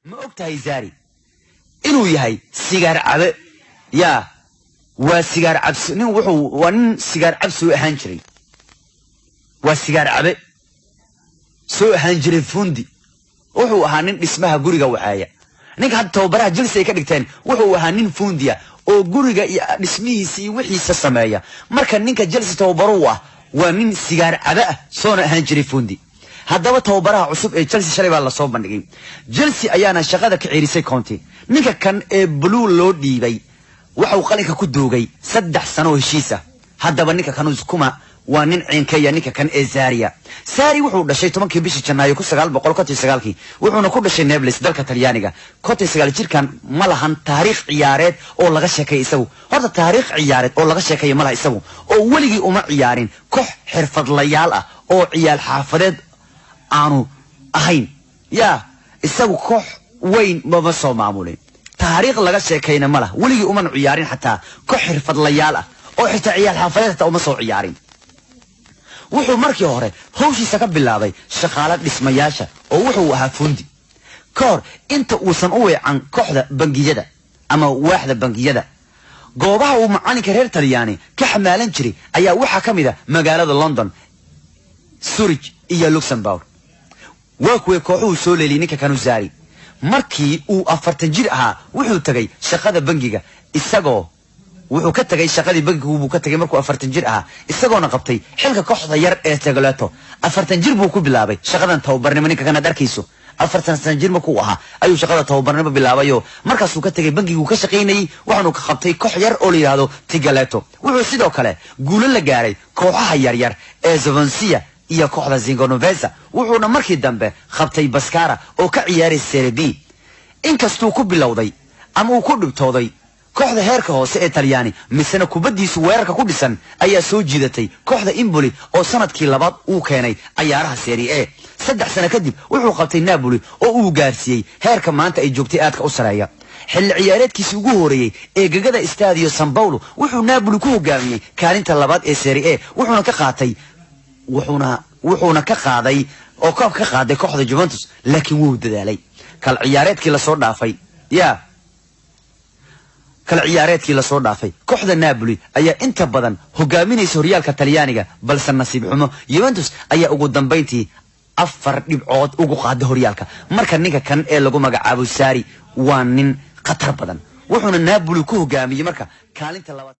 ma ogtahay Zari inuu yahay sigaar cabe ya waa sigaar cabsi nin wuxuu waa nin sigaar cabsi ahaan jiray waa sigaar cabe soo ahaan jiray fundi wuxuu ahaa nin dhismaha guriga waxaaya ninka hadda tababaraha Chelsea ay ka dhigteen wuxuu ahaa nin fundiya oo guriga iyo dhismihiisa iyo wixiisa sameeya marka ninka Chelsea tababaru waa nin sigaar cabe ah soo ahaan jiray fundi haddaba tababaraha cusub ee Chelsea shalay baa la soo bandhigay Chelsea ayaana shaqada ka ciirisay Conte ninka kan ee blue loo dhiibay waxa uu qalinka ku doogay 3 sano heshiisa haddaba ninka kan kuma waa nin ciinkaya ninka kan ee Zari wuxuu dhashay 10 bishii Janaayo 1999 wuxuuna ku dhashay Naples dalka Talyaaniga 19 jirkan ma lahan taariikh ciyaareed oo laga sheekay isagu horta taariikh ciyaareed oo laga sheekay ma laha isagu oo waligi uma ciyaarin koox xirfadlayaal ah oo ciyaal xaafadeed aanu ahayn ya isagu koox weyn ma soo maamulin taariikh laga sheekayna ma laha waligi uma ciyaarin xataa koox xirfadlayaal ah oo xitaa ciyaal xaafadeed uma soo ciyaarin wuxuu markii hore hawshiisa ka bilaabay shaqaale dhismayaasha oo wuxuu ahaa fundi koor inta uusan u weecan kooxda bangiyada ama waaxda bangiyada goobaha uu macalinka reer Talyaani ka xamaalan jiray ayaa waxa kamid ah magaalada London Zurich iyo Luxembourg waa kuwa kooxuhu soo leeliyay ninka kanu Zari markii uu 40 jir ahaa wuxuu tagay shaqada bangiga isagoo wuxuu ka tagay shaqadii bangiga uu ka tagay markuu 40 jir ahaa isagoona qabtay xilka kooxda yar ee Tegaleto 40 jir buu ku bilaabay shaqadan tababarnimo ninka kana darkiiso 40 sano jir markuu ahaa ayuu shaqada tababarnimo bilaabayo markaas uu ka tagay bangiga uu ka shaqeynayay waxaanu ka qabtay koox yar oo la yiraahdo Tegaleto wuxuu sidoo kale guulo la gaaray kooxaha yar yar ee Swansea iyo kooxda Zingonovesa wuxuuna markii dambe qabtay Baskara oo ka ciyaaray Serie B inkastuu ku bilowday ama uu ku dhibtooday kooxda heerka hoose ee Talyaani misana kubadiisu weerarka ku dhisan ayaa soo jiidatay kooxda Empoli oo sanadkii labaad uu keenay ciyaaraha Serie A 3 sano kadib wuxuu qabtay Napoli oo uu gaarsiiyay heerka maanta ay joogtay aadka u sareeya xilli ciyaareedkiisii ugu horeeyay ee gagada Stadio San Paolo wuxuu Napoli ku hogaamiyay kaalinta labaad ee Serie A wuxuuna ka qaaday oo koob ka qaaday kooxda Juventus laakiin wuu dadaalay kal ciyaareedkii la soo dhaafay kooxda Napoli ayaa inta badan hogaaminaysa horyaalka Talyaaniga balse nasiib xumo Juventus ayaa ugu dambeyntii 4 dhibcood ugu qaaday horyaalka marka ninka kan ee lagu magacaabo Zari waa nin khatar badan wuxuuna Napoli ku hogaamiyay marka kaalinta labaad